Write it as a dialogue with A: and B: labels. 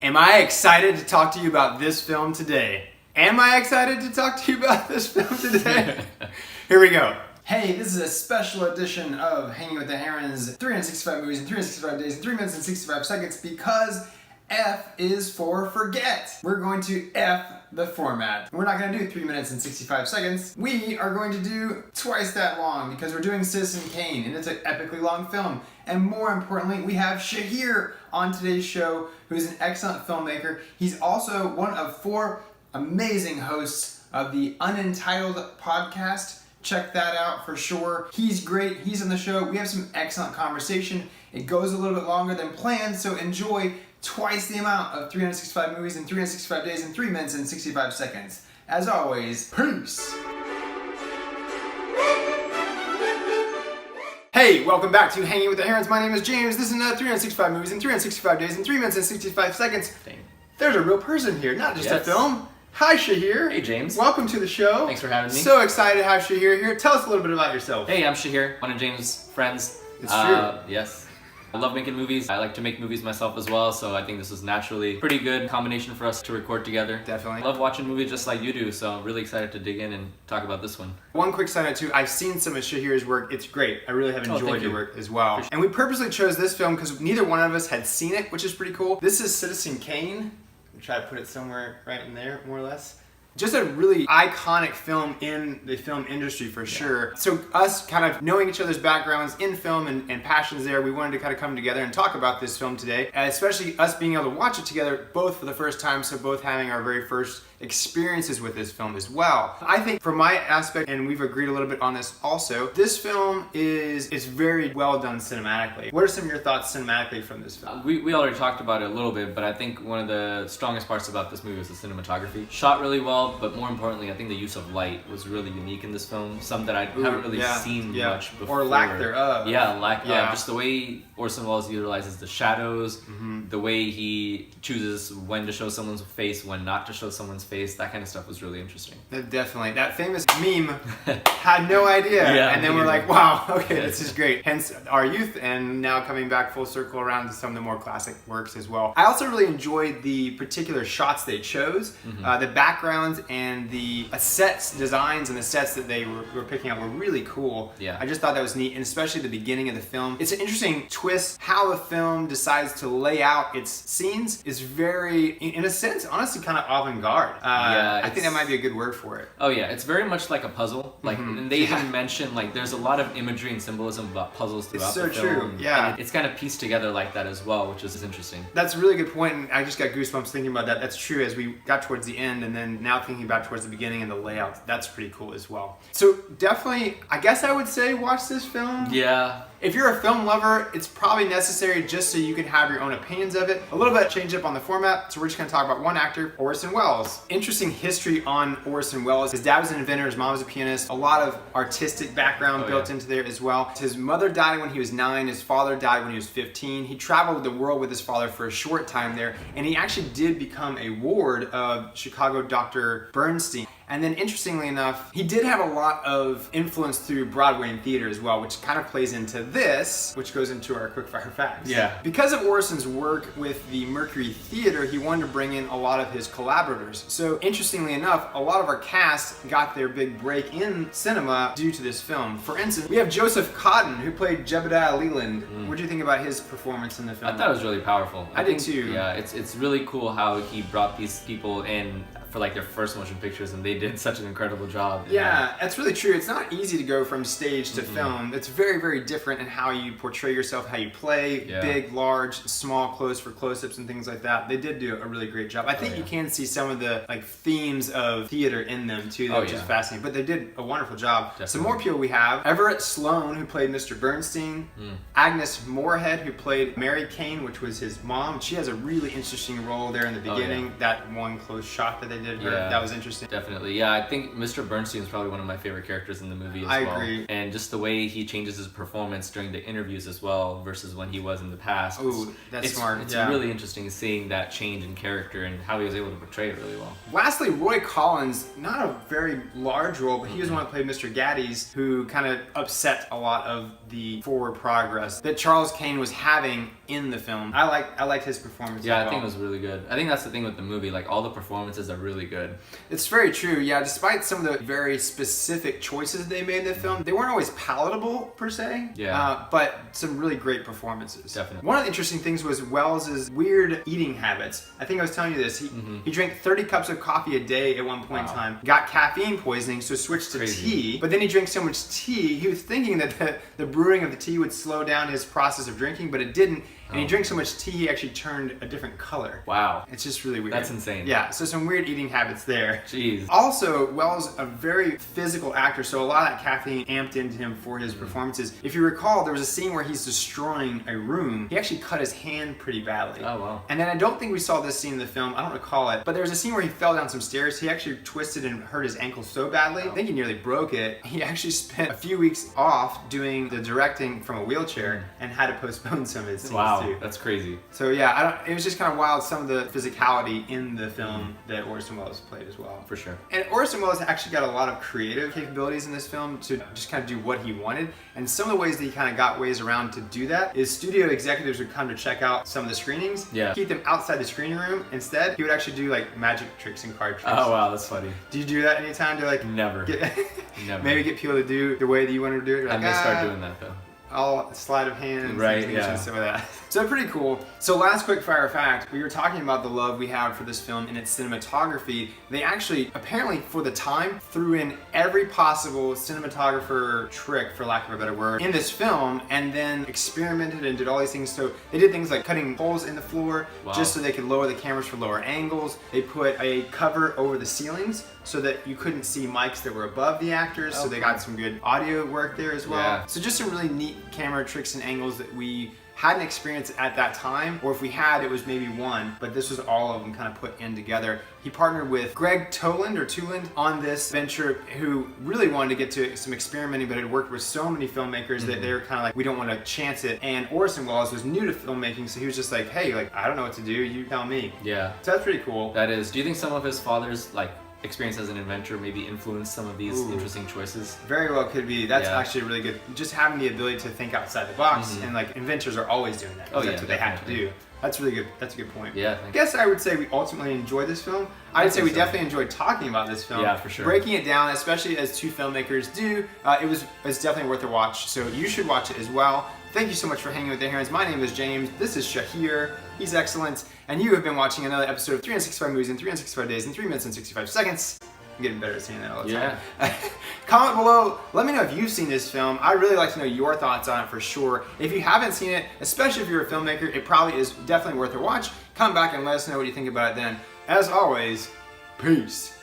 A: Am I excited to talk to you about this film today? Am I excited to talk to you about this film today? Here we go. Hey, this is a special edition of Hanging with the Herons, 365 movies in 365 days in 3 minutes and 65 seconds because F is for forget. We're going to F the format. We're not going to do 3 minutes and 65 seconds. We are going to do twice that long because we're doing Citizen Kane, and it's an epically long film. And more importantly, we have Shaheer on today's show, who's an excellent filmmaker. He's also one of 4 amazing hosts of the Unentitled podcast. Check that out for sure. He's great. He's on the show. We have some excellent conversation. It goes a little bit longer than planned, so enjoy twice the amount of 365 movies in 365 days in 3 minutes and 65 seconds. As always, peace! Hey, welcome back to Hanging with the Herons. My name is James. This is another 365 movies in 365 days in 3 minutes and 65 seconds.
B: Dang.
A: There's a real person here, not just a film. Hi, Shaheer.
B: Hey, James.
A: Welcome to the show.
B: Thanks for having me.
A: So excited to have Shaheer here. Tell us a little bit about yourself.
B: Hey, I'm Shaheer, one of James' friends.
A: It's true.
B: Yes. I love making movies. I like to make movies myself as well, so I think this is naturally a pretty good combination for us to record together.
A: Definitely.
B: I love watching movies just like you do, so I'm really excited to dig in and talk about this one.
A: One quick side note too, I've seen some of Shaheer's work. It's great. I really have enjoyed your work as well.
B: Sure.
A: And we purposely chose this film because neither one of us had seen it, which is pretty cool. This is Citizen Kane. I'll try to put it somewhere right in there, more or less. Just a really iconic film in the film industry for sure. So us kind of knowing each other's backgrounds in film and passions there, we wanted to kind of come together and talk about this film today. And especially us being able to watch it together both for the first time, so both having our very first experiences with this film as well. I think from my aspect, and we've agreed a little bit on this also, this film is very well done cinematically. What are some of your thoughts cinematically from this film?
B: We already talked about it a little bit, but I think one of the strongest parts about this movie is the cinematography. Shot really well, but more importantly, I think the use of light was really unique in this film. Some that I haven't really seen much before.
A: Or lack thereof.
B: Yeah, just the way Orson Welles utilizes the shadows, the way he chooses when to show someone's face, when not to show someone's face, that kind of stuff was really interesting.
A: Definitely. That famous meme, had no idea. And then we're like, wow, okay, this is great. Hence our youth, and now coming back full circle around to some of the more classic works as well. I also really enjoyed the particular shots they chose. The backgrounds and the sets designs and the sets that they were picking up were really cool.
B: Yeah.
A: I just thought that was neat, and especially the beginning of the film. It's an interesting twist. How the film decides to lay out its scenes is very, in a sense, honestly kind of avant-garde. I think that might be a good word for it.
B: Oh yeah, it's very much like a puzzle. Like, and they even mention, like, there's a lot of imagery and symbolism about puzzles throughout the film.
A: It's so true, yeah.
B: And it's kind of pieced together like that as well, which is interesting.
A: That's a really good point, and I just got goosebumps thinking about that. That's true as we got towards the end, and then now thinking about towards the beginning and the layout. That's pretty cool as well. So definitely, I guess I would say watch this film.
B: Yeah.
A: If you're a film lover, it's probably necessary just so you can have your own opinions of it. A little bit change up on the format, so we're just gonna talk about one actor, Orson Welles. Interesting history on Orson Welles. His dad was an inventor, his mom was a pianist, a lot of artistic background built into there as well. His mother died when he was 9, his father died when he was 15. He traveled the world with his father for a short time there, and he actually did become a ward of Chicago Dr. Bernstein. And then interestingly enough, he did have a lot of influence through Broadway and theater as well, which kind of plays into this, which goes into our quickfire facts.
B: Yeah.
A: Because of Orson's work with the Mercury Theater, he wanted to bring in a lot of his collaborators. So interestingly enough, a lot of our cast got their big break in cinema due to this film. For instance, we have Joseph Cotten, who played Jebediah Leland. What do you think about his performance in the film?
B: I thought it was really powerful.
A: I did too.
B: Yeah, it's really cool how he brought these people in for like their first motion pictures, and they did such an incredible job.
A: Yeah, that's really true. It's not easy to go from stage to film. It's very, very different in how you portray yourself, how you play, big, large, small, close for close-ups and things like that. They did do a really great job. I think you can see some of the like themes of theater in them too, which is fascinating. But they did a wonderful job.
B: Definitely.
A: Some more people we have: Everett Sloan, who played Mr. Bernstein; Agnes Moorehead, who played Mary Kane, which was his mom. She has a really interesting role there in the beginning. That one close shot that they did her, that was interesting.
B: Definitely. Definitely, yeah. I think Mr. Bernstein is probably one of my favorite characters in the movie as well.
A: I agree.
B: And just the way he changes his performance during the interviews as well versus when he was in the past.
A: Ooh, that's smart.
B: It's really interesting seeing that change in character and how he was able to portray it really well.
A: Lastly, Roy Collins, not a very large role, but he was the one that played Mr. Gaddes, who kind of upset a lot of the forward progress that Charles Kane was having in the film. I liked his performance.
B: Yeah,
A: as well.
B: I think it was really good. I think that's the thing with the movie, like all the performances are really good.
A: It's very true, yeah. Despite some of the very specific choices they made in the film, they weren't always palatable per se.
B: Yeah.
A: But some really great performances.
B: Definitely.
A: One of the interesting things was Wells's weird eating habits. I think I was telling you this. He drank 30 cups of coffee a day at one point in time. Got caffeine poisoning, so switched to tea. But then he drank so much tea, he was thinking that the brewing of the tea would slow down his process of drinking, but it didn't. And he drank so much tea, he actually turned a different color.
B: Wow.
A: It's just really weird.
B: That's insane.
A: Yeah, so some weird eating habits there.
B: Jeez.
A: Also, Wells, a very physical actor, so a lot of that caffeine amped into him for his performances. If you recall, there was a scene where he's destroying a room. He actually cut his hand pretty badly.
B: Oh, wow.
A: And then I don't think we saw this scene in the film. I don't recall it. But there was a scene where he fell down some stairs. He actually twisted and hurt his ankle so badly. I think he nearly broke it. He actually spent a few weeks off doing the directing from a wheelchair and had to postpone some of his scenes too.
B: That's crazy.
A: So yeah, it was just kind of wild, some of the physicality in the film that Orson Welles played as well.
B: For sure.
A: And Orson Welles actually got a lot of creative capabilities in this film to just kind of do what he wanted. And some of the ways that he kind of got ways around to do that is studio executives would come to check out some of the screenings, keep them outside the screening room. Instead, he would actually do like magic tricks and card tricks.
B: Oh wow, that's funny.
A: Do you do that anytime to like
B: Never.
A: Never. Maybe get people to do the way that you want to do it? Like,
B: I may start doing that though.
A: All sleight of hand,
B: right?
A: Yeah, some of that. So pretty cool. So last quick fire fact: we were talking about the love we have for this film and its cinematography. They actually, apparently, for the time, threw in every possible cinematographer trick, for lack of a better word, in this film, and then experimented and did all these things. So they did things like cutting holes in the floor just so they could lower the cameras for lower angles. They put a cover over the ceilings so that you couldn't see mics that were above the actors. So they got some good audio work there as well.
B: Yeah.
A: So just some really neat camera tricks and angles that we hadn't experienced at that time, or if we had, it was maybe one, but this was all of them kind of put in together. He partnered with Greg Toland on this venture, who really wanted to get to some experimenting, but had worked with so many filmmakers that they were kind of like, we don't want to chance it. And Orson Welles was new to filmmaking, so he was just like, hey, like, I don't know what to do, you tell me.
B: Yeah.
A: So that's pretty cool.
B: That is. Do you think some of his father's experience as an inventor maybe influenced some of these interesting choices?
A: Very well could be. That's actually really good. Just having the ability to think outside the box, and like inventors are always doing that. That's what they have to do. That's really good. That's a good point.
B: Yeah.
A: I guess I would say we ultimately enjoyed this film. I'd say we definitely enjoyed talking about this film.
B: Yeah, for sure.
A: Breaking it down, especially as two filmmakers do, it's definitely worth a watch. So you should watch it as well. Thank you so much for hanging with the Herons. My name is James. This is Shaheer. He's excellent. And you have been watching another episode of 365 Movies in 365 Days in 3 minutes and 65 seconds. I'm getting better at saying that all the time. Comment below. Let me know if you've seen this film. I'd really like to know your thoughts on it for sure. If you haven't seen it, especially if you're a filmmaker, it probably is definitely worth a watch. Come back and let us know what you think about it then. As always, peace.